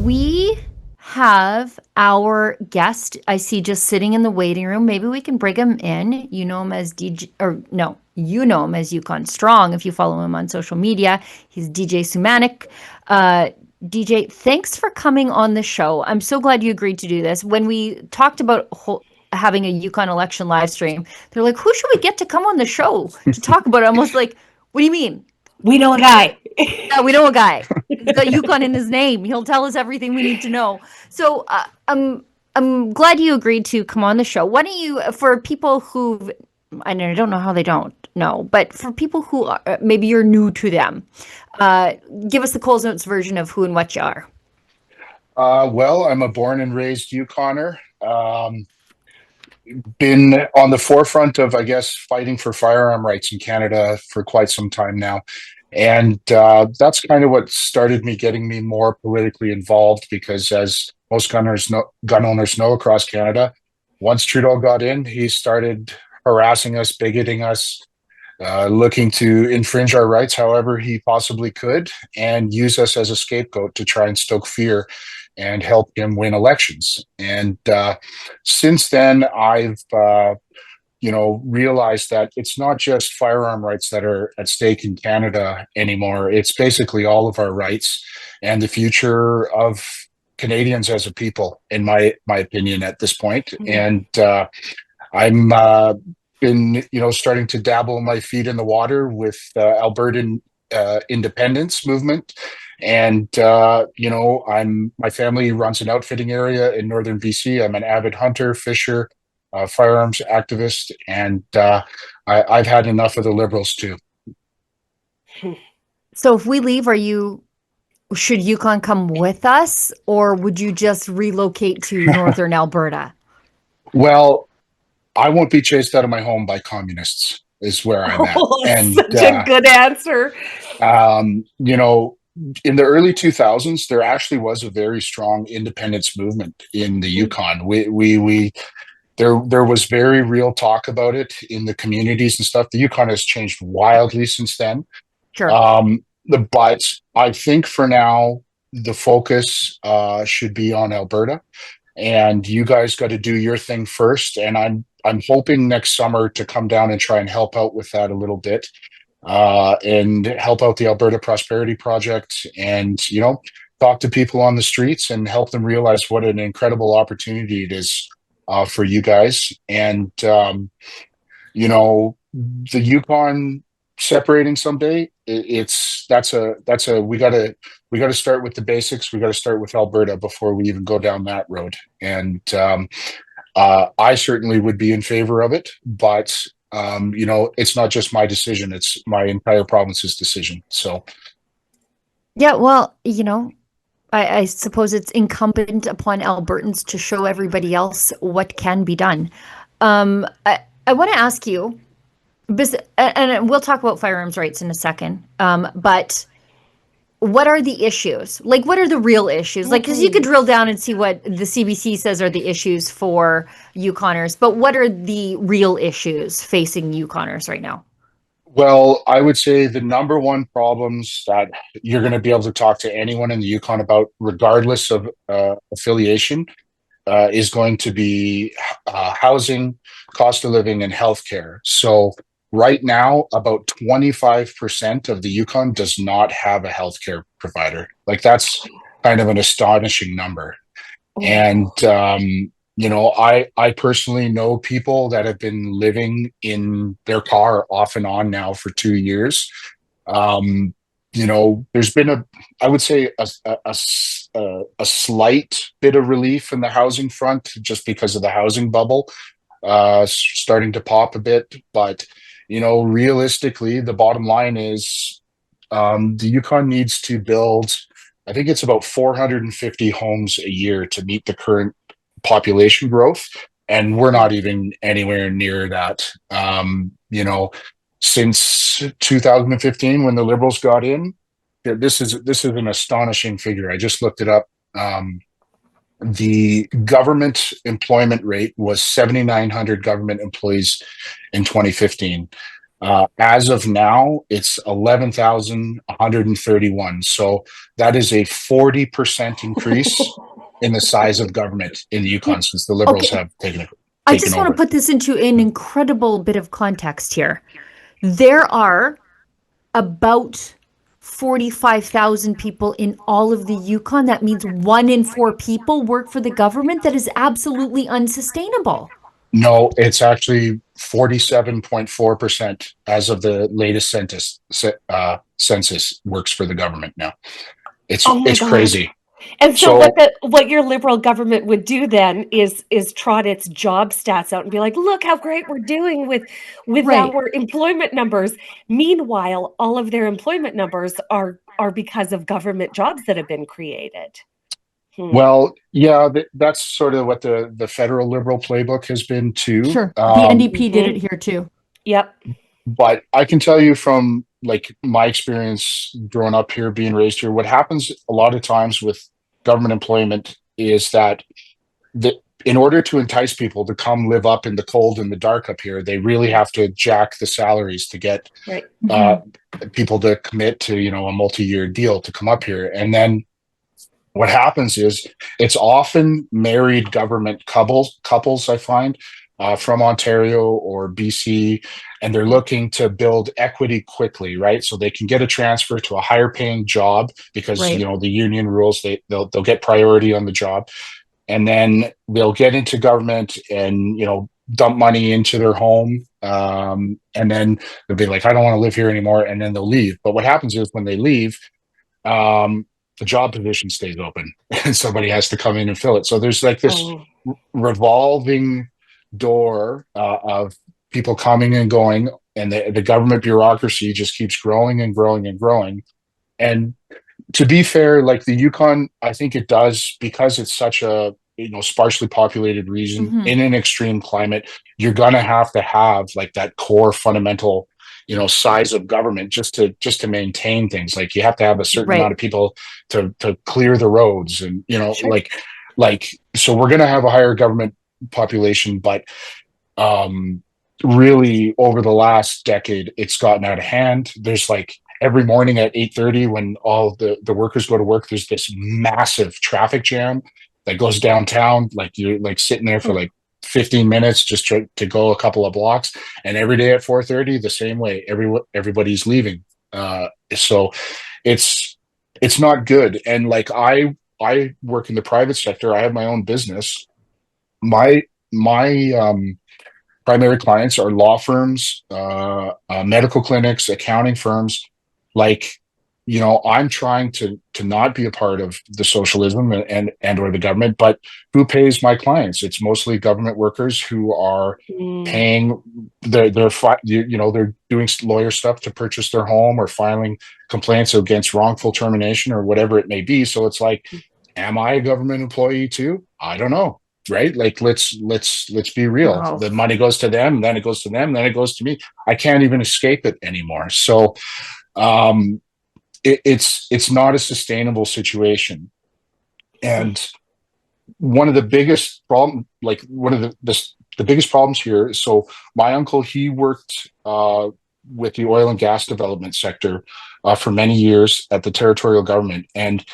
we have our guest. I see just sitting in the waiting room. Maybe we can bring him in. You know him as DJ, or no, you know him as Yukon Strong if you follow him on social media. He's DJ Sumanik. DJ, thanks for coming on the show. I'm so glad you agreed to do this. When we talked about having a Yukon election live stream, they're like, who should we get to come on the show to talk about it? Almost like, what do you mean? We know a guy. Yeah, we know a guy. He's got Yukon in his name. He'll tell us everything we need to know. So I'm glad you agreed to come on the show. Why don't you, for people who, I don't know how they don't know, but for people who are, maybe you're new to them, give us the Coles Notes version of who and what you are. Well, I'm a born and raised Yukoner. Been on the forefront of, I guess, fighting for firearm rights in Canada for quite some time now. And that's kind of what started me getting me more politically involved, because as most gun owners know across Canada, once Trudeau got in, he started harassing us, bigoting us, looking to infringe our rights however he possibly could, and use us as a scapegoat to try and stoke fear and help him win elections. And since then, I've realized that it's not just firearm rights that are at stake in Canada anymore. It's basically all of our rights and the future of Canadians as a people, in my opinion, at this point. Mm-hmm. And I'm been starting to dabble my feet in the water with Albertan independence movement. And my family runs an outfitting area in northern BC. I'm an avid hunter, fisher, firearms activist, and I've had enough of the Liberals too. So if we leave, should Yukon come with us, or would you just relocate to northern Alberta? Well, I won't be chased out of my home by communists, is where I'm at. And such a good answer. In the early 2000s, there actually was a very strong independence movement in the Yukon. There was very real talk about it in the communities and stuff. The Yukon has changed wildly since then. Sure. But I think for now, the focus should be on Alberta, and you guys got to do your thing first. And I'm hoping next summer to come down and try and help out with that a little bit. And help out the Alberta Prosperity Project, and talk to people on the streets and help them realize what an incredible opportunity it is for you guys. And the Yukon separating someday, that's a we gotta start with the basics. We got to start with Alberta before we even go down that road. And I certainly would be in favor of it, but it's not just my decision, it's my entire province's decision. So yeah, well, I suppose it's incumbent upon Albertans to show everybody else what can be done. I want to ask you, and we'll talk about firearms rights in a second, but what are the issues? Like, what are the real issues? Like, because you could drill down and see what the CBC says are the issues for Yukoners, but what are the real issues facing Yukoners right now? Well, I would say the number one problems that you're going to be able to talk to anyone in the Yukon about, regardless of affiliation, is going to be housing, cost of living, and healthcare. So right now, about 25% of the Yukon does not have a healthcare provider. Like, that's kind of an astonishing number. Oh. And, I personally know people that have been living in their car off and on now for 2 years. There's been I would say a slight bit of relief in the housing front, just because of the housing bubble starting to pop a bit. But realistically, the bottom line is the Yukon needs to build, I think it's about 450 homes a year to meet the current population growth. And we're not even anywhere near that. Since 2015, when the Liberals got in, this is an astonishing figure. I just looked it up. The government employment rate was 7,900 government employees in 2015. As of now, it's 11,131. So that is a 40% increase in the size of government in the Yukon since the Liberals Okay, have I taken just want to over. put this into an incredible bit of context here. There are about 45,000 people in all of the Yukon. That means 1 in 4 people work for the government. That is absolutely unsustainable. No, it's actually 47.4% as of the latest census works for the government now. Oh my It's God. crazy. And so So what your Liberal government would do then is trot its job stats out and be like, look how great we're doing with Right. our employment numbers. Meanwhile, all of their employment numbers are because of government jobs that have been created. well, yeah, that's sort of what the federal Liberal playbook has been too. Sure. The NDP did it Mhm. here too. Yep. But I can tell you from like my experience growing up here, being raised here, what happens a lot of times with government employment is that the in order to entice people to come live up in the cold and the dark up here, they really have to jack the salaries to get Right. uh, people to commit to, a multi-year deal to come up here. And then what happens is it's often married government couples I find from Ontario or BC, and they're looking to build equity quickly, right? So they can get a transfer to a higher paying job because Right. the union rules, they'll get priority on the job, and then they'll get into government and dump money into their home, and then they'll be like, I don't want to live here anymore, and then they'll leave. But what happens is when they leave, um, the job position stays open and somebody has to come in and fill it. So there's like this Oh. revolving door of people coming and going, and the government bureaucracy just keeps growing and growing and growing. And to be fair, like the Yukon, I think it does because it's such a sparsely populated region Hmm. in an extreme climate. You're gonna have to have like that core fundamental, size of government just to maintain things. Like you have to have a certain amount Right. of people to clear the roads, and Sure. like so we're gonna have a higher government population, but um really over the last decade it's gotten out of hand. There's like every morning at 8:30 when all the workers go to work, there's this massive traffic jam that goes downtown. Like you're like sitting there for like 15 minutes just to go a couple of blocks. And every day at 4:30 the same way, everybody's leaving. So it's not good. And like I work in the private sector, I have my own business. My primary clients are law firms, medical clinics, accounting firms. Like, I'm trying to not be a part of the socialism and or the government, but who pays my clients? It's mostly government workers who are Mm. paying they're doing lawyer stuff to purchase their home or filing complaints against wrongful termination or whatever it may be. So it's like, am I a government employee too? I don't know, right? Like let's be real. Wow. The money goes to them, then it goes to them, then it goes to me. I can't even escape it anymore. So um it's not a sustainable situation. And one of the biggest one of the biggest problems here. So my uncle, he worked with the oil and gas development sector for many years at the territorial government, and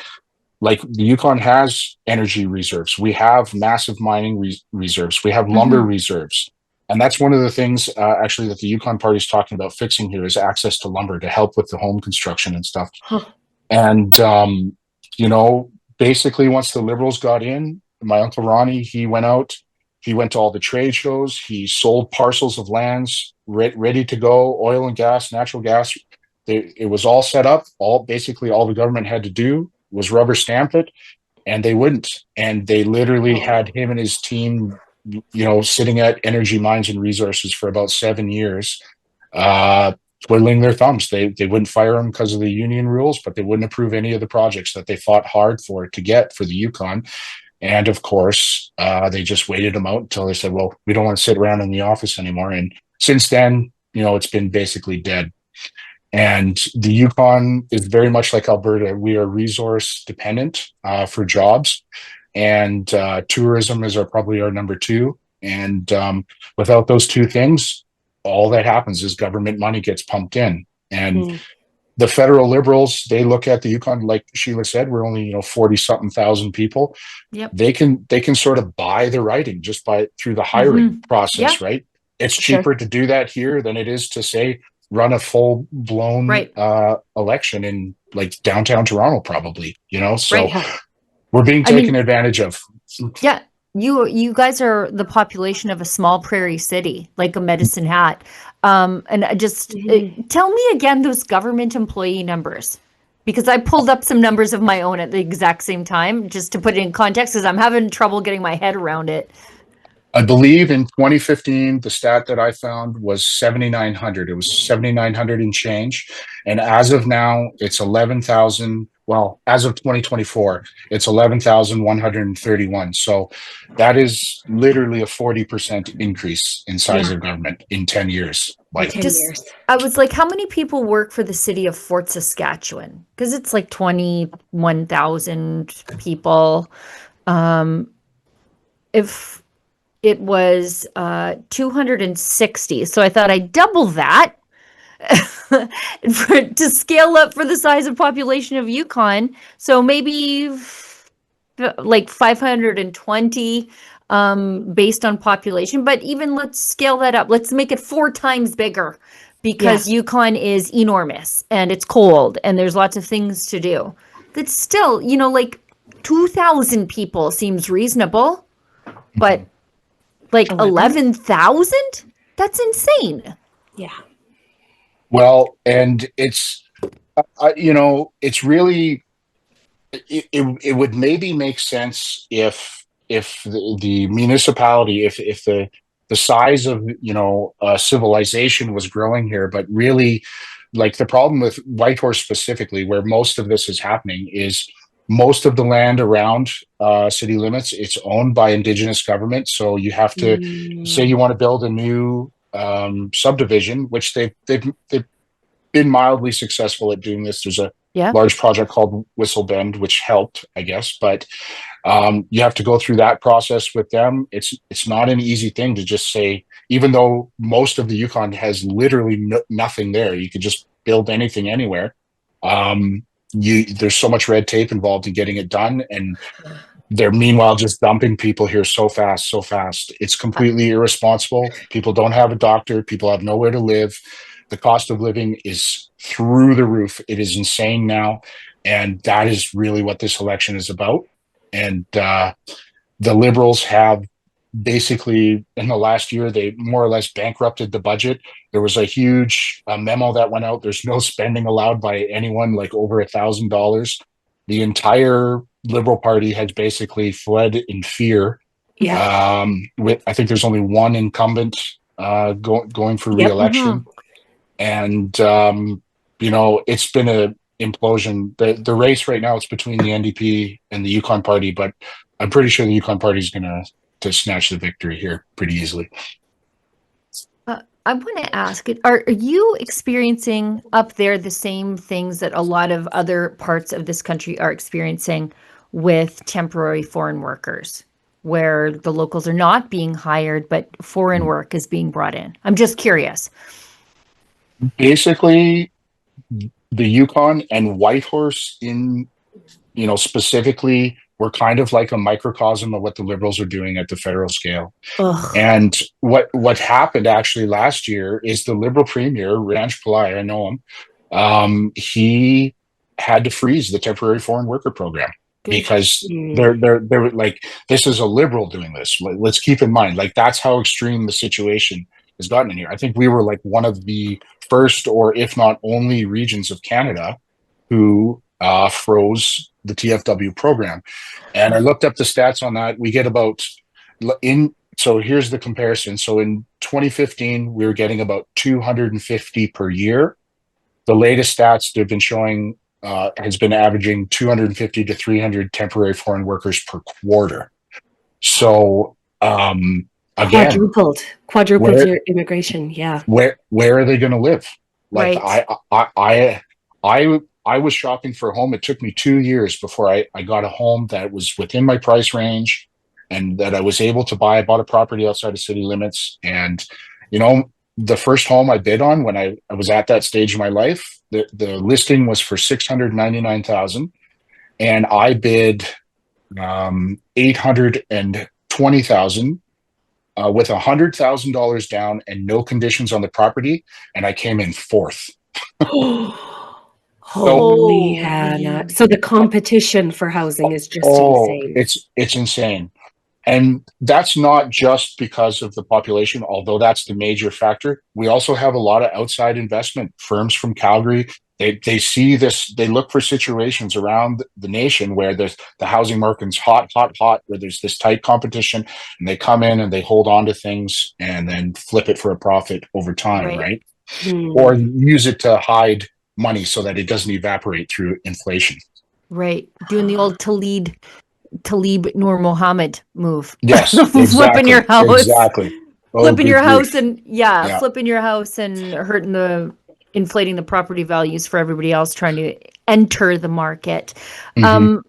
like the Yukon has energy reserves. We have massive mining reserves. We have lumber Hmm. reserves. And that's one of the things actually that the Yukon party is talking about fixing here is access to lumber to help with the home construction and stuff. Huh. And, you know, basically once the Liberals got in, my Uncle Ronnie, he went to all the trade shows, he sold parcels of lands ready to go, oil and gas, natural gas. It was all set up. Basically all the government had to do was rubber stamp it, and they wouldn't. And they literally had Oh. him and his team, sitting at Energy Mines and Resources for about 7 years, uh, twiddling their thumbs. They wouldn't fire him because of the union rules, but they wouldn't approve any of the projects that they fought hard to get for the Yukon. And of course, they just waited him out until they said, "Well, we don't want to sit around in the office anymore." And since then, it's been basically dead. And the Yukon is very much like Alberta. We are resource dependent for jobs, and tourism is probably our number two. And without those two things, all that happens is government money gets pumped in. And Mm. the federal Liberals, they look at the Yukon, like Sheila said, we're only, 40 something thousand people. Yep. They can sort of buy the writing just by through the hiring Yeah. process, right? It's Sure. cheaper to do that here than it is to say run a full blown Right. election in like downtown Toronto, probably. So Right. Yeah. we're being I taken mean, advantage of. yeah, you guys are the population of a small prairie city, like a Medicine Hat. And Mhm. tell me again those government employee numbers, because I pulled up some numbers of my own at the exact same time, just to put it in context, because I'm having trouble getting my head around it. I believe in 2015, the stat that I found was 7,900. It was 7,900 and change. And as of now, it's 11,000. Well, as of 2024, it's 11,131. So that is literally a 40% increase in size Yeah. of government in 10 years. In Like, 10 Just, years. I was like, how many people work for the city of Fort Saskatchewan? Because it's like 21,000 people. Um, if it was 260, so I thought I'd double that to scale up for the size of population of Yukon. So maybe like 520 based on population. But even let's scale that up. Let's make it 4 times bigger Yeah. because Yukon is enormous and it's cold and there's lots of things to do. That's still, like 2,000 people seems reasonable, but like 11? 11,000? That's insane. Yeah. well, and it's really, it would maybe make sense if the municipality, if the size of civilization was growing here, but really, like, the problem with Whitehorse specifically, where most of this is happening, is most of the land around city limits, it's owned by Indigenous government. So you have to say you Mm. want to build a new subdivision, which they've been mildly successful at doing this. There's a Yeah. large project called Whistle Bend, which helped, I guess, but you have to go through that process with them. It's not an easy thing to just say, even though most of the Yukon has literally nothing there, you could just build anything anywhere. There's so much red tape involved in getting it done, and they're meanwhile just dumping people here so fast, so fast. It's completely irresponsible. People don't have a doctor. People have nowhere to live. The cost of living is through the roof. It is insane now. And that is really what this election is about. And the Liberals have basically, in the last year, they more or less bankrupted the budget. There was a huge memo that went out. There's no spending allowed by anyone like over $1,000. The entire Liberal Party has basically fled in fear. Yeah. I think there's only one incumbent going for Yep. re-election, and it's been a implosion. The race right now is between the NDP and the Yukon Party, but I'm pretty sure the Yukon Party is going to snatch the victory here pretty easily. I want to ask, are you experiencing up there the same things that a lot of other parts of this country are experiencing with temporary foreign workers, where the locals are not being hired, but foreign work is being brought in? I'm just curious. Basically, the Yukon and Whitehorse specifically, were kind of like a microcosm of what the Liberals are doing at the federal scale. Ugh. And what happened actually last year is the Liberal Premier, Ranj Pillai, I know him, he had to freeze the temporary foreign worker program Good. because Mm. they're like, this is a Liberal doing this. Let's keep in mind, like, that's how extreme the situation has gotten in here. I think we were like one of the first, or if not only, regions of Canada who froze the TFW program. And I looked up the stats on that. We get about so here's the comparison. So in 2015, we were getting about 250 per year. The latest stats they've been showing has been averaging 250 to 300 temporary foreign workers per quarter. So again, Quadrupled your immigration. Yeah. where are they going to live? Like, Right. I was shopping for a home. It took me 2 years before I got a home that was within my price range and that I was able to buy. I bought a property outside of city limits, and the first home I bid on when I was at that stage of my life, the listing was for 699,000, and I bid 820,000 with $100,000 down and no conditions on the property, and I came in fourth. So, Holy Hannah. Holy. So the competition for housing is just oh, insane. it's insane. And that's not just because of the population, although that's the major factor. We also have a lot of outside investment firms from Calgary. They see this, they look for situations around the nation where the housing market's hot, hot, hot, where there's this tight competition, and they come in and they hold on to things and then flip it for a profit over time, Right. right? Or Hmm. use it to hide money so that it doesn't evaporate through inflation. Right. Doing the old Talib Nur Mohammed move. Yes, Flipping your exactly, house. exactly. Oh, Flipping good your house grief. and yeah, Yeah. flipping your house and hurting inflating the property values for everybody else trying to enter the market. Hmm. Um,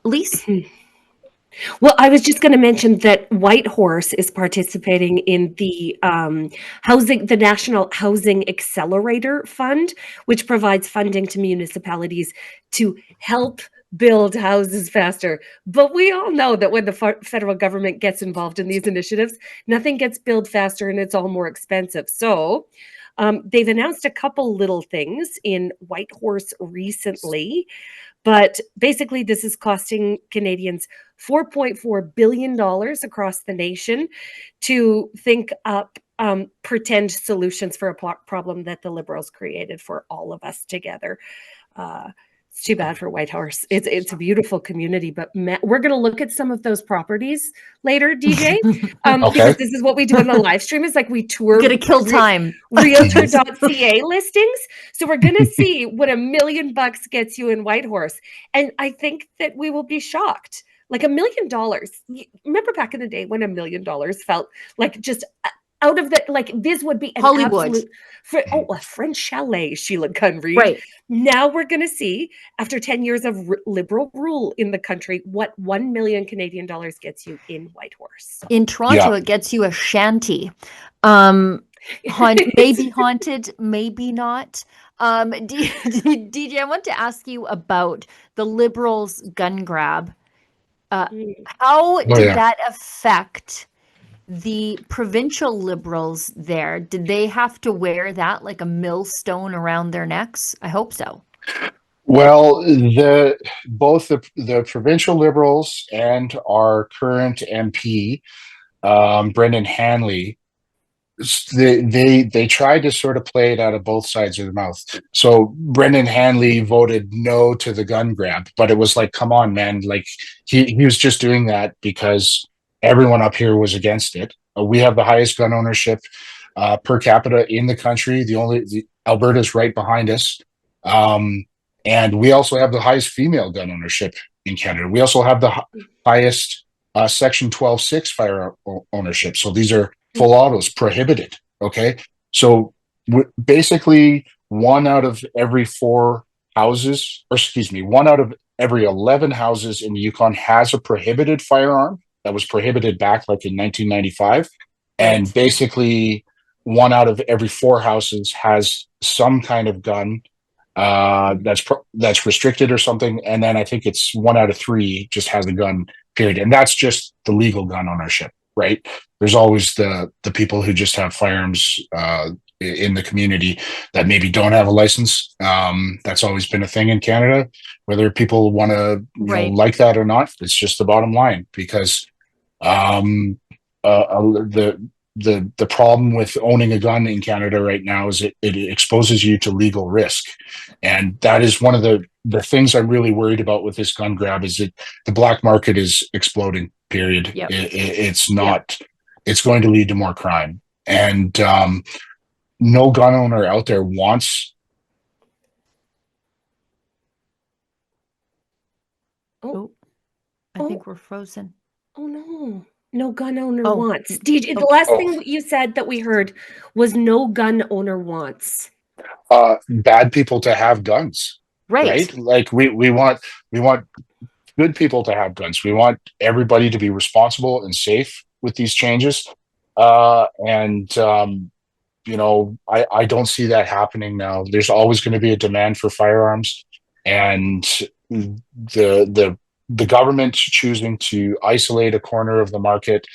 Lise? Well, I was just going to mention that Whitehorse is participating in the the National Housing Accelerator Fund, which provides funding to municipalities to help build houses faster. But we all know that when the federal government gets involved in these initiatives, nothing gets built faster and it's all more expensive. So they've announced a couple little things in Whitehorse recently. But basically, this is costing Canadians $4.4 billion across the nation to think up pretend solutions for a problem that the Liberals created for all of us together. Uh, it's too bad for Whitehorse. It's a beautiful community, but we're going to look at some of those properties later, DJ, because Okay. this is what we do on the live stream. Is like we tour Gonna kill time. Mhm. realtor.ca listings. So we're going to see what $1 million gets you in Whitehorse. And I think that we will be shocked. Like $1 million. Remember back in the day when $1 million felt like just out of the, like this would be an Hollywood. absolute, a French chalet, Sheila Gunn Reid. Right. Now we're going to see, after 10 years of liberal rule in the country, what 1 million Canadian dollars gets you in Whitehorse. In Toronto, Yeah. it gets you a shanty. Maybe haunted, maybe not. DJ, I want to ask you about the Liberals' gun grab. Uh, how Oh, did yeah. that affect the provincial Liberals there? Did they have to wear that like a millstone around their necks? I hope so. Well, both the provincial Liberals and our current MP, Brendan Hanley, they tried to sort of play it out of both sides of the mouth. So Brendan Hanley voted no to the gun grab, but it was like, come on, man! Like he was just doing that because everyone up here was against it. We have the highest gun ownership per capita in the country. Alberta's right behind us, and we also have the highest female gun ownership in Canada. We also have the highest Section 12(6) firearm ownership. So these are full autos prohibited. Okay. So basically, one out of every four houses, or excuse me, one out of every 11 houses in the Yukon has a prohibited firearm that was prohibited back like in 1995. And Right. basically, one out of every four houses has some kind of gun that's restricted or something. And then I think it's one out of three just has a gun, period. And that's just the legal gun ownership, right? There's always the people who just have firearms in the community that maybe don't have a license. That's always been a thing in Canada. Whether people want to, Right. like that or not, it's just the bottom line. Because the problem with owning a gun in Canada right now is it exposes you to legal risk, and that is one of the things I'm really worried about with this gun grab is that the black market is exploding. Period. Yep. It's Yep. not. It's going to lead to more crime, and no gun owner out there wants. Oh, I Oh, think we're frozen. oh no. No gun owner Oh, wants. DJ, the okay. last Oh, thing you said that we heard was no gun owner wants. bad people to have guns, Right. right? Like we want good people to have guns. We want everybody to be responsible and safe with these changes. And I don't see that happening now. There's always going to be a demand for firearms, and the government choosing to isolate a corner of the market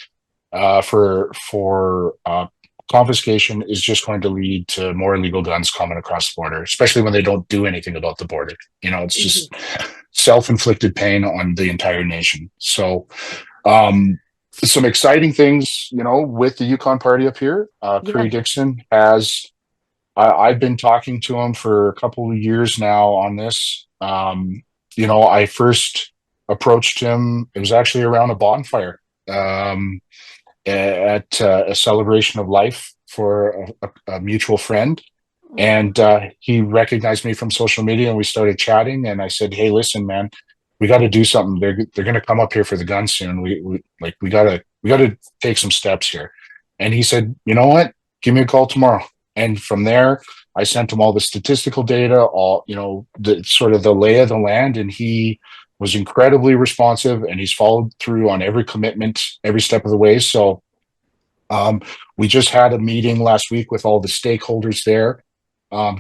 for confiscation is just going to lead to more illegal guns coming across the border, especially when they don't do anything about the border. It's Mhm. just self-inflicted pain on the entire nation. So, um, some exciting things, with the Yukon Party up here. Curry Yeah. Dixon I've been talking to him for a couple of years now on this. I first approached him, it was actually around a bonfire. At a celebration of life for a mutual friend. And he recognized me from social media, and we started chatting. And I said, "Hey, listen, man, we got to do something. They're going to come up here for the gun soon. We got to take some steps here." And he said, "You know what? Give me a call tomorrow." And from there, I sent him all the statistical data, all the sort of the lay of the land, and he was incredibly responsive, and he's followed through on every commitment every step of the way. So um, we just had a meeting last week with all the stakeholders there.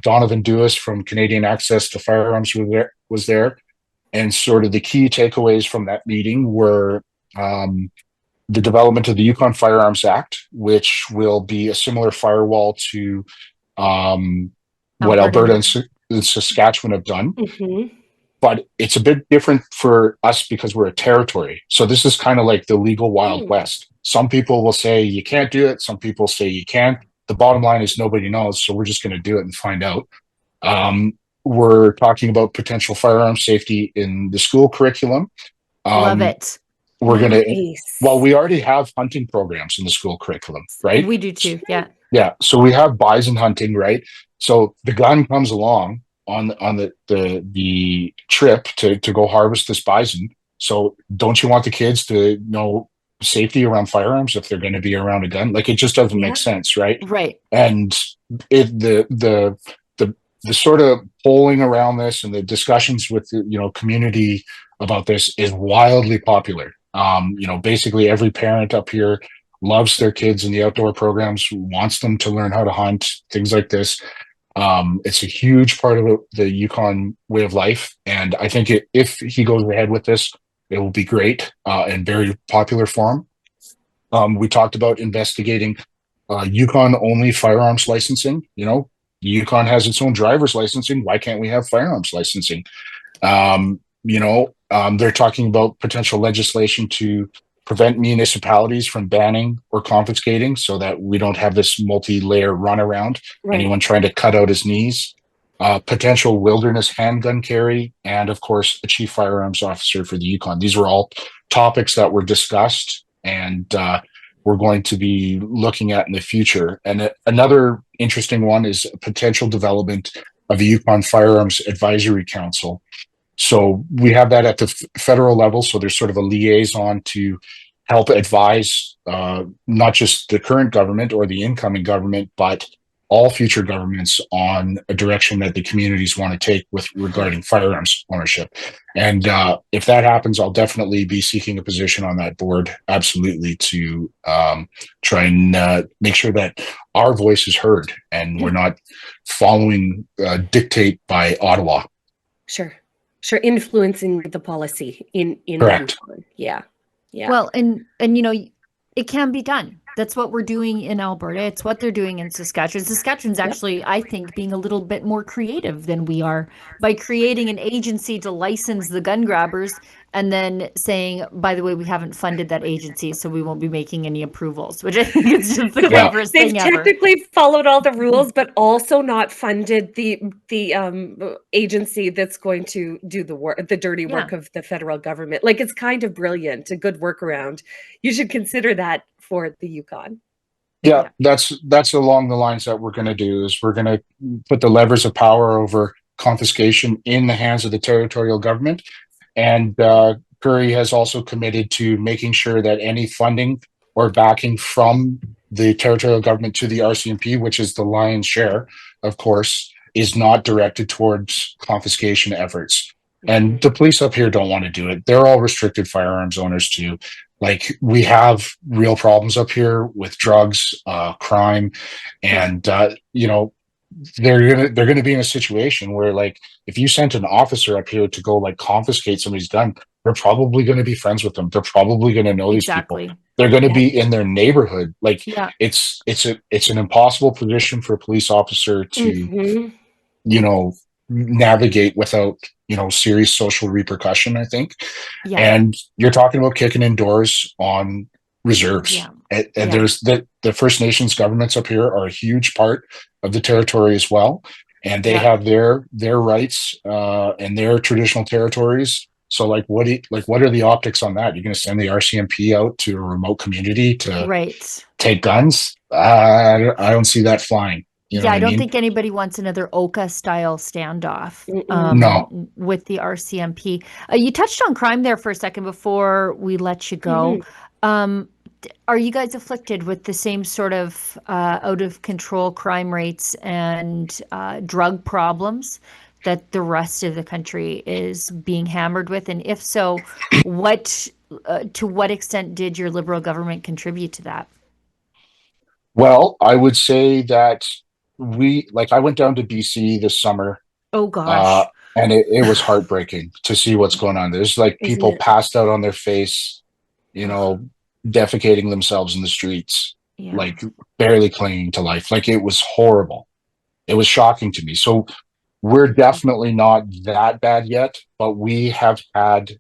Donovan Dewis from Canadian Access to Firearms was there, and sort of the key takeaways from that meeting were um, the development of the Yukon Firearms Act, which will be a similar firewall to um, what Alberta. Alberta and Saskatchewan have done, Mhm. but it's a bit different for us because we're a territory. So this is kind of like the legal Wild Mm. West. Some people will say you can't do it. Some people say you can. The bottom line is nobody knows. So we're just going to do it and find out. Um, we're talking about potential firearm safety in the school curriculum. Love Um, it. we're going to, well, Nice. we already have hunting programs in the school curriculum, right? We do too. Yeah. Yeah, so we have bison hunting, right? So the gun comes along on the trip to go harvest this bison. So don't you want the kids to know safety around firearms if they're going to be around a gun? Like, it just doesn't make Yeah. sense, right? Right. And it the the sort of polling around this and the discussions with the community about this is wildly popular. Basically every parent up here loves their kids in the outdoor programs, wants them to learn how to hunt, things like this. It's a huge part of the Yukon way of life, and I think if he goes ahead with this, it will be great and very popular for him. We talked about investigating Yukon only firearms licensing. Yukon has its own driver's licensing. Why can't we have firearms licensing? They're talking about potential legislation to prevent municipalities from banning or confiscating so that we don't have this multi-layer runaround, Right. anyone trying to cut out his knees. Potential wilderness handgun carry, and of course, a chief firearms officer for the Yukon. These were all topics that were discussed, and we're going to be looking at in the future. And another interesting one is a potential development of a Yukon Firearms Advisory Council. So we have that at the federal level. So there's sort of a liaison to help advise not just the current government or the incoming government, but all future governments on a direction that the communities want to take with regarding firearms ownership. And if that happens, I'll definitely be seeking a position on that board, absolutely, to try and make sure that our voice is heard and we're not following dictate by Ottawa. Sure. Sure. Influencing the policy in the Correct. Yukon. Yeah. Yeah. Well, and it can be done. That's what we're doing in Alberta. It's what they're doing in Saskatchewan. Saskatchewan's Yep. actually, I think, being a little bit more creative than we are by creating an agency to license the gun grabbers and then saying, by the way, we haven't funded that agency, so we won't be making any approvals, which I think is just the Yeah. cleverest They've thing ever. technically followed all the rules, but also not funded the agency that's going to do the work, the dirty Yeah. work of the federal government. Like, it's kind of brilliant, a good workaround. You should consider that for the Yukon. Yeah, Yeah. that's along the lines that we're going to do is we're going to put the levers of power over confiscation in the hands of the territorial government. And Curry has also committed to making sure that any funding or backing from the territorial government to the RCMP, which is the lion's share, of course, is not directed towards confiscation efforts. And the police up here don't want to do it. They're all restricted firearms owners too. Like we have real problems up here with drugs, crime, Yeah, and they're gonna be in a situation where, like, if you sent an officer up here to go like confiscate somebody's gun, they're probably going to be friends with them. They're probably going to know these people. exactly. They're going to Yep. be in their neighborhood. Like Yeah, it's an impossible position for a police officer to Mhm. you know navigate without serious social repercussion, I think. yeah, And you're talking about kicking in doors on reserves. yeah, And yeah, there's the First Nations governments up here are a huge part of the territory as well, and they yeah. have their rights and their traditional territories. So like what are the optics on that? You're going to send the RCMP out to a remote community to Right. take guns? I don't see that flying. You know Yeah, what I I don't mean? think anybody wants another Oka style standoff Mm-mm. No. with the RCMP. You touched on crime there for a second before we let you go. Mhm. Um, are you guys afflicted with the same sort of out of control crime rates and drug problems that the rest of the country is being hammered with? And if so, what to what extent did your Liberal government contribute to that? Well, I would say that I went down to BC this summer, Oh uh, gosh. and it was heartbreaking to see what's going on. There's like Isn't people it? passed out on their face, you Ugh, know, defecating themselves in the streets, yeah. like barely clinging to life. Like it was horrible. It was shocking to me. So we're definitely not that bad yet, but we have had,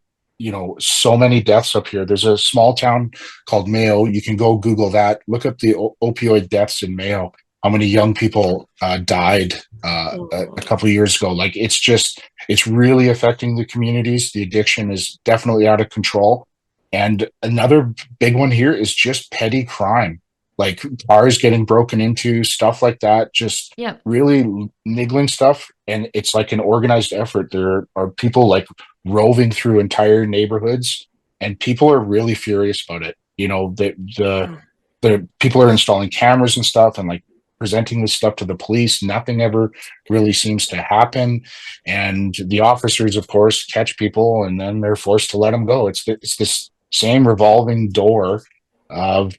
so many deaths up here. There's a small town called Mayo. You can go Google that, look up the opioid deaths in Mayo, how many young people died a Oh. couple of years ago. Like it's really affecting the communities. The addiction is definitely out of control. And another big one here is just petty crime, like cars getting broken into, stuff like that. Just Yeah. really niggling stuff, and it's like an organized effort. There are people like roving through entire neighborhoods, and people are really furious about it. Yeah. The people are installing cameras and stuff and like presenting this stuff to the police. Nothing ever really seems to happen, and the officers of course catch people and then they're forced to let them go. It's this same revolving door of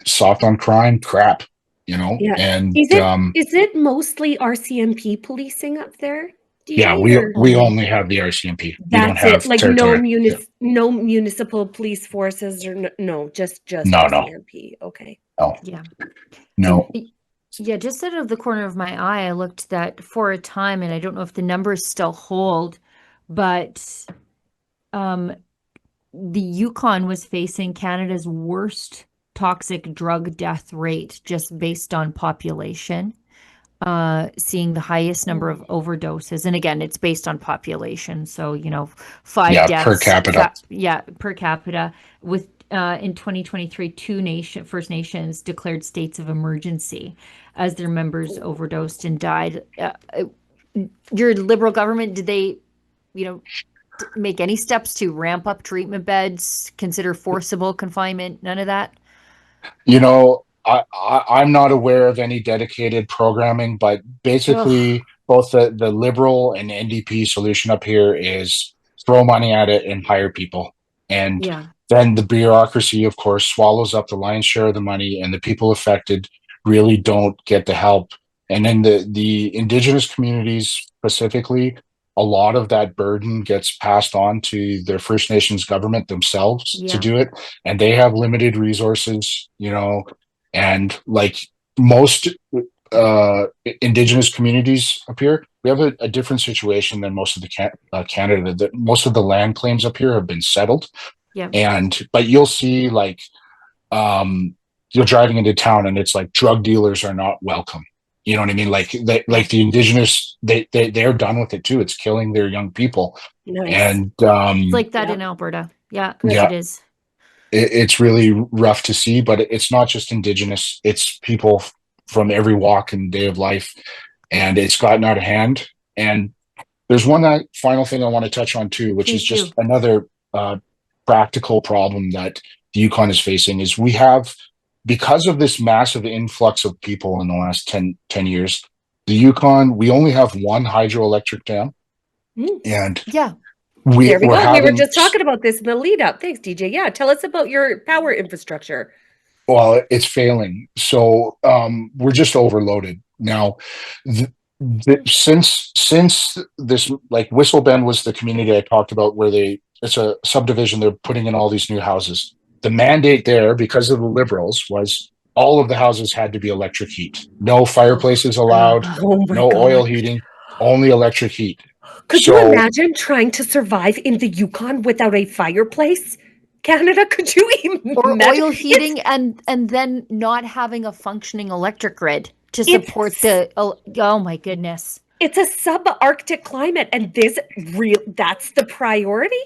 soft on crime crap, Yeah. and Is it mostly RCMP policing up there, do you yeah, think, or we only have the RCMP. We don't that's it? have Like no territorial. Yeah. no municipal police forces or no, just No, no, RCMP. Okay. no, Yeah. no. Yeah, just out of the corner of my eye, I looked that for a time, and I don't know if the numbers still hold, but um, the Yukon was facing Canada's worst toxic drug death rate just based on population, seeing the highest number of Oh. overdoses. And again, it's based on population. So, five Yeah, per deaths, capita. yeah, per capita. With in 2023, First Nations declared states of emergency as their members overdosed and died. Your Liberal government, did they, you know, make any steps to ramp up treatment beds, consider forcible confinement? None of that? I'm not aware of any dedicated programming, but Ugh, basically both the Liberal and NDP solution up here is throw money at it and hire people. And yeah, then the bureaucracy, of course, swallows up the lion's share of the money, and the people affected really don't get the help. And then the indigenous communities specifically, a lot of that burden gets passed on to their First Nations government themselves to yeah, do it, and they have limited resources, and like most indigenous communities up here, we have a different situation than most of the Canada. That most of the land claims up here have been settled, yeah, and but you'll see like um, you're driving into town and it's like drug dealers are not welcome. You know what I mean? yeah. Like the indigenous, they're done with it too. It's killing their young people, Nice. and It's like that in Yep. Alberta. Yeah, Good. yeah, it is. it's really rough to see. But it's not just indigenous; it's people from every walk and day of life, Yeah, and it's gotten out of hand. And there's one final thing I want to touch on too, which is please do. just another practical problem that the Yukon is facing. Is we have, because of this massive influx of people in the last 10 years, the Yukon, we only have one hydroelectric dam, Mm. and Yeah, There we we're go. We were having, just talking about this in the lead up. Thanks, DJ. Yeah, tell us about your power infrastructure. well, it's failing. So we're just overloaded now. Since this, like, Whistle Bend was the community I talked about where it's a subdivision. They're putting in all these new houses. The mandate there, because of the Liberals, was all of the houses had to be electric heat. No fireplaces allowed, Oh my no oil God. heating, only electric heat. Could you So imagine trying to survive in the Yukon without a fireplace? Canada, could you Or imagine? oil heating and then not having a functioning electric grid to support It's the oh my goodness. it's a subarctic climate, and that's the priority.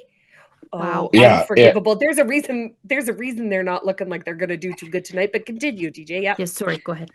Oh, Wow. yeah, unforgivable. There's a reason they're not looking like they're gonna do too good tonight, but continue, DJ. Yeah. Yes, sorry, go ahead.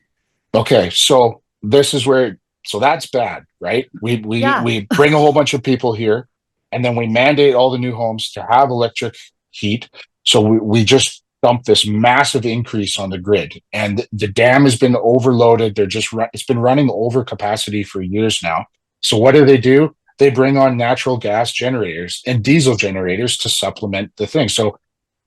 okay. So this is where, so that's bad, right? Yeah. We bring a whole bunch of people here, and then we mandate all the new homes to have electric heat. So we just dump this massive increase on the grid, and the dam has been overloaded. It's been running over capacity for years now. So what do? They bring on natural gas generators and diesel generators to supplement the thing. So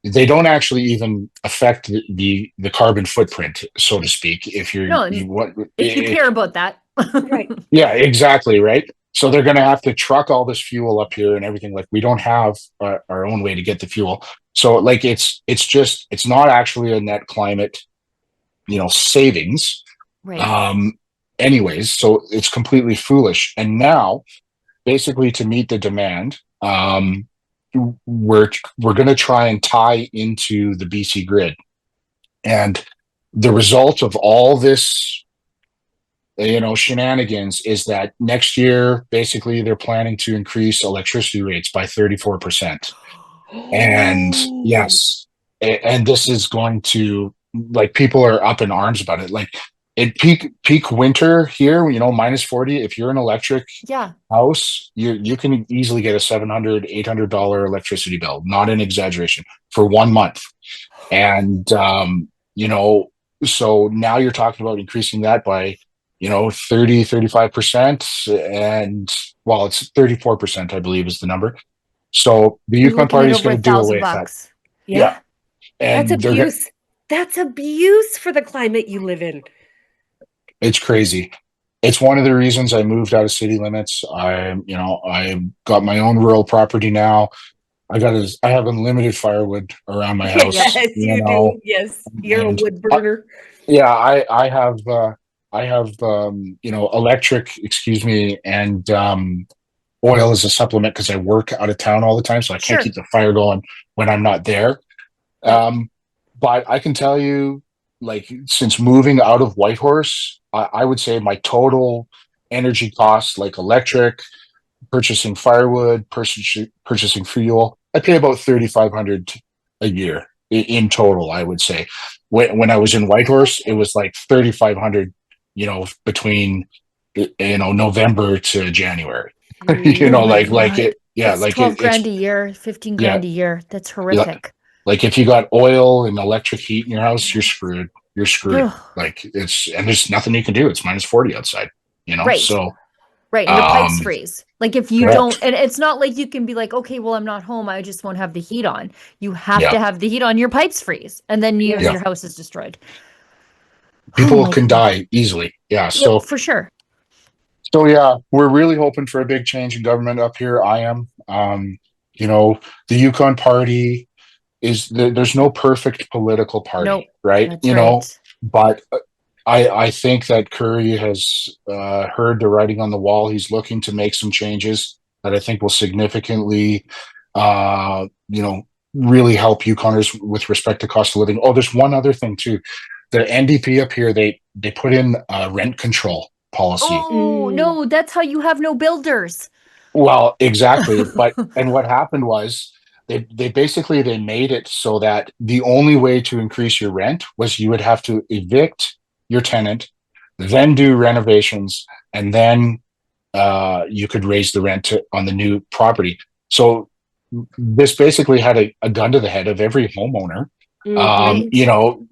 they don't actually even affect the carbon footprint, so to speak. If No, you what if you care about that. Right. yeah, exactly, right. So they're going to have to truck all this fuel up here and everything. Like, we don't have our own way to get the fuel. So, like, it's not actually a net climate, savings. Right. Um, anyways, so it's completely foolish. And now, basically, to meet the demand, we're going to try and tie into the BC grid, and the result of all this, shenanigans, is that next year, basically, they're planning to increase electricity rates by 34%. And Oh, yes, and this is going to, like, people are up in arms about it. Like, at peak winter here, -40, if you're an electric Yeah. house, you can easily get a $700-800 electricity bill, not an exaggeration, for 1 month. And so now you're talking about increasing that by 30-35%. And, well, it's 34%, I believe, is the number. So the You're Yukon looking Party at is over going a to do thousand away with that. bucks. Yeah. yeah. That's And abuse. That's abuse for the climate you live in. it's crazy. It's one of the reasons I moved out of city limits. I got my own rural property now. I have unlimited firewood around my house, Yes, you do. Yes, you're a and wood burner. yeah, I have electric, excuse me, and oil as a supplement because I work out of town all the time, so I can't Sure. keep the fire going when I'm not there. Right. But I can tell you, like, since moving out of Whitehorse, I would say my total energy costs, like electric, purchasing firewood, purchasing fuel, I pay about 3,500 a year in total. I would say when I was in Whitehorse, it was like 3,500. Between November to January. Oh my Like God. it. Yeah, That's like 12 grand it's a year, 15 yeah. grand a year. That's Yeah, horrific. like, if you got oil and electric heat in your house, you're screwed. You're screwed. Ugh. Like, and there's nothing you can do. It's -40 outside. Right. So Right. And your pipes um, freeze. Like if you don't, correct. and it's not like you can be like, okay, well, I'm not home. I just won't have the heat on. You have Yeah, to have the heat on. Your pipes freeze. And then yeah. Yes. your house is destroyed. Oh People my can God. die easily. Yeah. Yep, for sure. So yeah, we're really hoping for a big change in government up here. I am. You know, the Yukon Party there's no perfect political party, Nope. right? That's right. But I think that Curry has heard the writing on the wall. He's looking to make some changes that I think will significantly, uh, you know, really help Yukoners with respect to cost of living. Oh, there's one other thing too. The NDP up here, they put in a rent control policy. Oh, Mm. no, that's how you have no builders. Well, exactly. And what happened was they basically they made it so that the only way to increase your rent was you would have to evict your tenant, then do renovations, and then you could raise the rent on the new property. So this basically had a gun to the head of every homeowner. Mhm. You Right. know,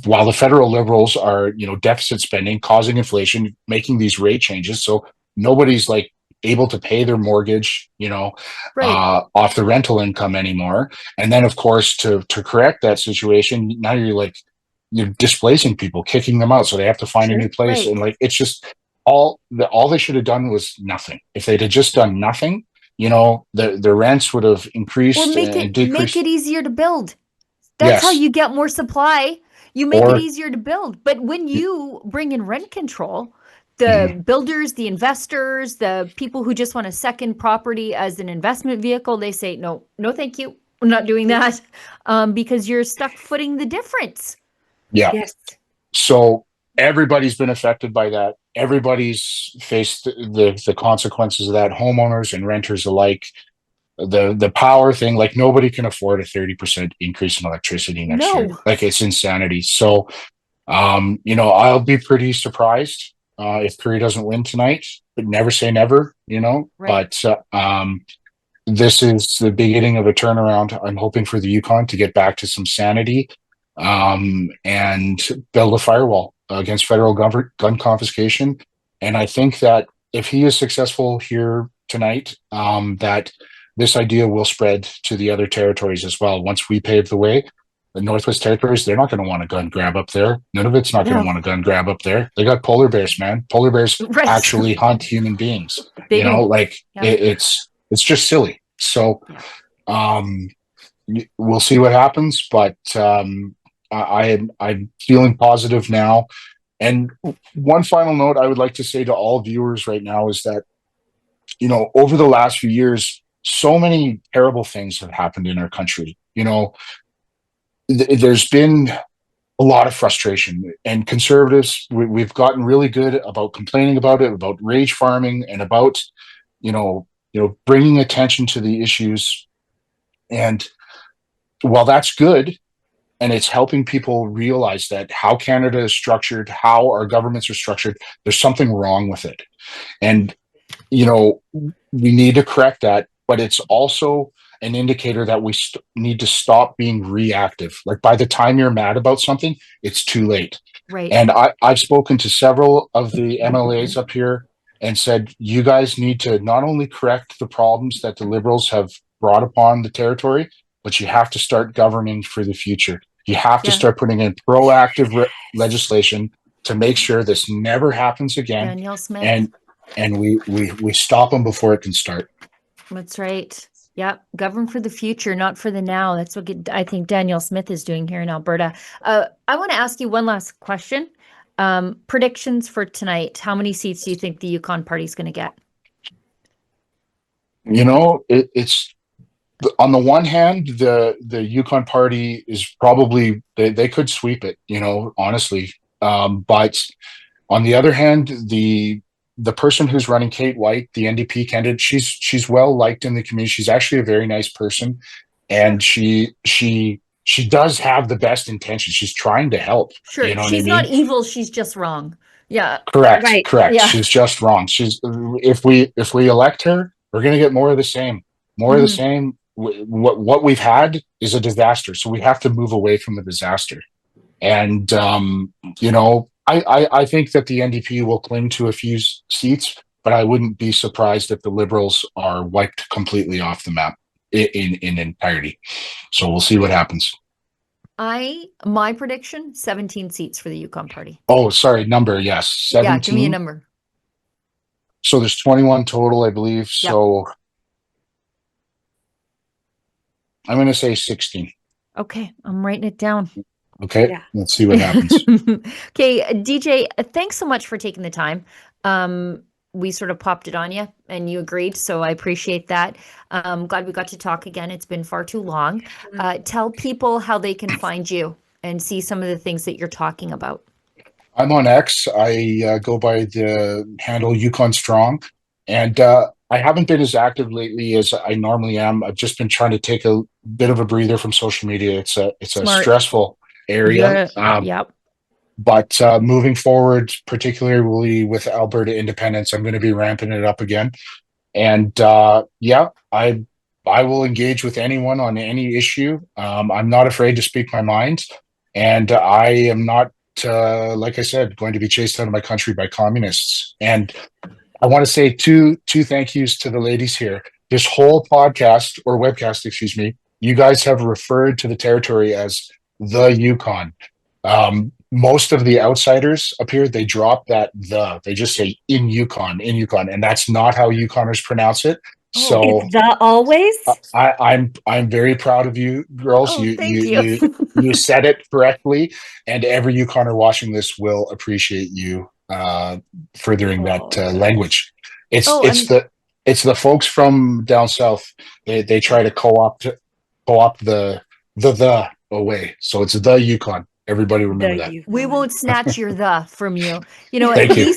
while the federal liberals are deficit spending, causing inflation, making these rate changes, so nobody's like able to pay their mortgage, Right. off the rental income anymore. And then, of course, to correct that situation, now you're displacing people, kicking them out, so they have to find a Sure. new place. Right. And like, it's just all they should have done was nothing. If they'd have just done nothing, the rents would have Or increased make and it decreased. easier to build. That's how Yes. you get more supply. You make it Or easier to build. But when you bring in rent control, the Mhm. builders, the investors, the people who just want a second property as an investment vehicle, they say, no, no, thank you. I'm not doing that, because you're stuck footing the difference. Yeah. Yes. So everybody's been affected by that. Everybody's faced the consequences of that, homeowners and renters alike. The power thing, like nobody can afford a 30% increase in electricity next year. No, Like it's insanity. So I'll be pretty surprised if Curry doesn't win tonight, but never say never, right. But this is the beginning of a turnaround. I'm hoping for the Yukon to get back to some sanity, and build a firewall against federal gun confiscation. And I think that if he is successful here tonight, that this idea will spread to the other territories as well. Once we pave the way, the Northwest Territories, they're not going to want a gun grab up there. Nunavut's not going to No, want a gun grab up there. They got polar bears, man. Polar bears right. actually hunt human beings. They do. Like Yeah. it's just silly. So Yeah. um, we'll see what happens, but I'm feeling positive now. And one final note I would like to say to all viewers right now is that over the last few years, so many terrible things have happened in our country. There's been a lot of frustration, and conservatives, we've gotten really good about complaining about it, about rage farming, and about bringing attention to the issues. And while that's good, and it's helping people realize that how Canada is structured, how our governments are structured, there's something wrong with it. And, we need to correct that, but it's also an indicator that we need to stop being reactive. Like by the time you're mad about something, it's too late. Right. And I've spoken to several of the MLAs up here and said, you guys need to not only correct the problems that the Liberals have brought upon the territory, but you have to start governing for the future. You have to Yeah. start putting in proactive legislation to make sure this never happens again, Danielle Smith. and we stop them before it can start. That's right. Yeah, govern for the future, not for the now. That's what I think Danielle Smith is doing here in Alberta. I want to ask you one last question. Predictions for tonight. How many seats do you think the Yukon Party is going to get? It's on the one hand, the Yukon Party is probably they could sweep it, honestly. But on the other hand, the person who's running, Kate White, the NDP candidate, she's well liked in the community. She's actually a very nice person, Sure. and she does have the best intentions. She's trying to help. You Sure. know what I She's not mean? evil. She's just wrong. Yeah. Correct, Right. correct. Yeah. She's just wrong. If we elect her, we're gonna get more of the same. More of the Mhm. same. What we've had is a disaster, so we have to move away from the disaster. And I think that the NDP will cling to a few seats, but I wouldn't be surprised if the Liberals are wiped completely off the map in entirety. So we'll see what happens. My prediction, 17 seats for the Yukon Party. Oh, sorry, number, yes, Yeah, give me a 17. number. So there's 21 total, I believe. Yep. So I'm going to say 16. Okay, I'm writing it down. Okay, Yeah. let's see what happens. Okay, DJ, thanks so much for taking the time. We sort of popped it on you and you agreed, so I appreciate that. Glad we got to talk again. It's been far too long. Tell people how they can find you and see some of the things that you're talking about. I'm on X. I go by the handle Yukon Strong, and I haven't been as active lately as I normally am. I've just been trying to take a bit of a breather from social media. It's a Smart. stressful area. Yeah, yep. But moving forward, particularly with Alberta independence, I'm going to be ramping it up again. And yeah, I will engage with anyone on any issue. I'm not afraid to speak my mind, and I am not, like I said, going to be chased out of my country by communists. And I want to say two thank yous to the ladies here. This whole podcast or webcast, excuse me, you guys have referred to the territory as the Yukon. Most of the outsiders up here, they drop that they just say in Yukon, and that's not how Yukoners pronounce it. Oh. So It's the always? I'm very proud of you girls. Oh, You thank you you. you said it correctly, and every Yukoner watching this will appreciate you furthering that Oh, nice. language. It's Oh, it's the it's the folks from down south. They try to co-opt the away. So it's the Yukon. Everybody remember The that. we Yukon. won't snatch your the from you. You know, Thank you.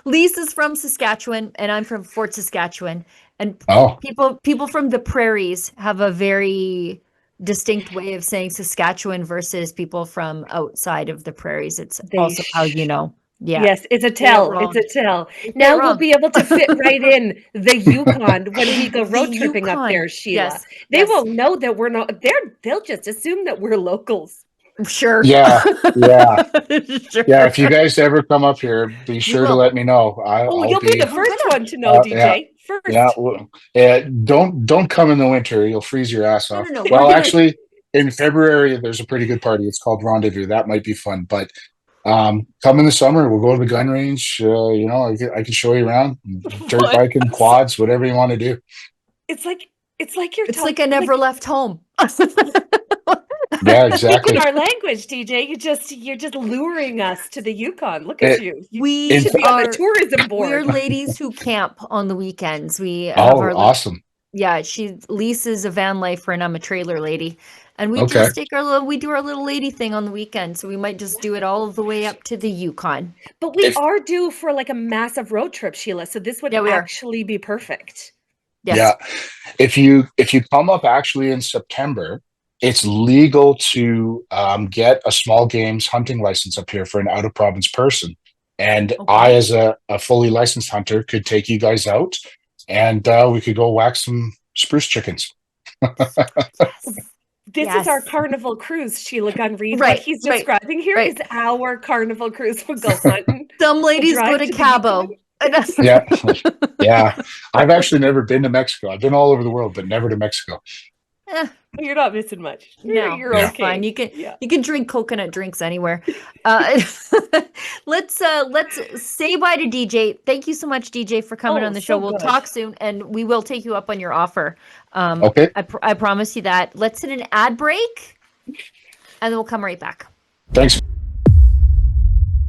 Lisa's from Saskatchewan, and I'm from Fort Saskatchewan. And Oh, people from the prairies have a very distinct way of saying Saskatchewan versus people from outside of the prairies. It's They also how you know. Yeah. Yes, it's a Say it tell. It's wrong. a tell. They say it Now we'll wrong. be able to fit right in the Yukon when we go The road tripping up Yukon. there, Sheila. Yes. They Yes. won't know that we're not they'll just assume that we're locals. Sure. yeah, yeah, yeah. If you Sure. guys ever come up here, be We sure to will. let me know. Oh, I'll you'll be the be. We're first gonna. one to know, Yeah, DJ. yeah. First. Don't come in the winter. You'll freeze your ass No, off. no, no. We're Well, gonna. actually, in February there's a pretty good party. It's called Rendezvous. That might be fun. But come in the summer. We'll go to the gun range. I can show you around, dirt What? biking, quads, whatever you want to do. It's like you're It's like talking I never left home. Yeah, speaking exactly. our language, DJ. You're just luring us to the Yukon. Look at It, you. You in, We should be on the tourism we're board. ladies who camp on the weekends. We have oh, our awesome. yeah, Lisa's a van lifer and I'm a trailer lady. And we Okay. just we do our little lady thing on the weekend. So we might just do it all the way up to the Yukon. But we If are due for like a massive road trip, Sheila. So this would Yeah, we are. actually be perfect. Yes. Yeah, if you come up actually in September, it's legal to get a small games hunting license up here for an out of province person. And I, Okay. as a fully licensed hunter, could take you guys out, and we could go whack some spruce chickens. Yes. This is our Yes. carnival cruise, Sheila Gunn Reed. What Right. he's Right. describing here Right. is our carnival cruise. We'll go hunting. Some We'll ladies go drive to to the Yukon. Cabo. Yeah, yeah. I've actually never been to Mexico. I've been all over the world, but never to Mexico. Eh, You're not missing much. no, You're Yeah. it's okay. fine. Yeah. You can drink coconut drinks anywhere. Uh, let's say bye to DJ. Thank you so much, DJ, for coming Oh, on the show. so We'll good. talk soon, and we will take you up on your offer. Okay. I promise you that. Let's hit an ad break, and then we'll come right back. Thanks.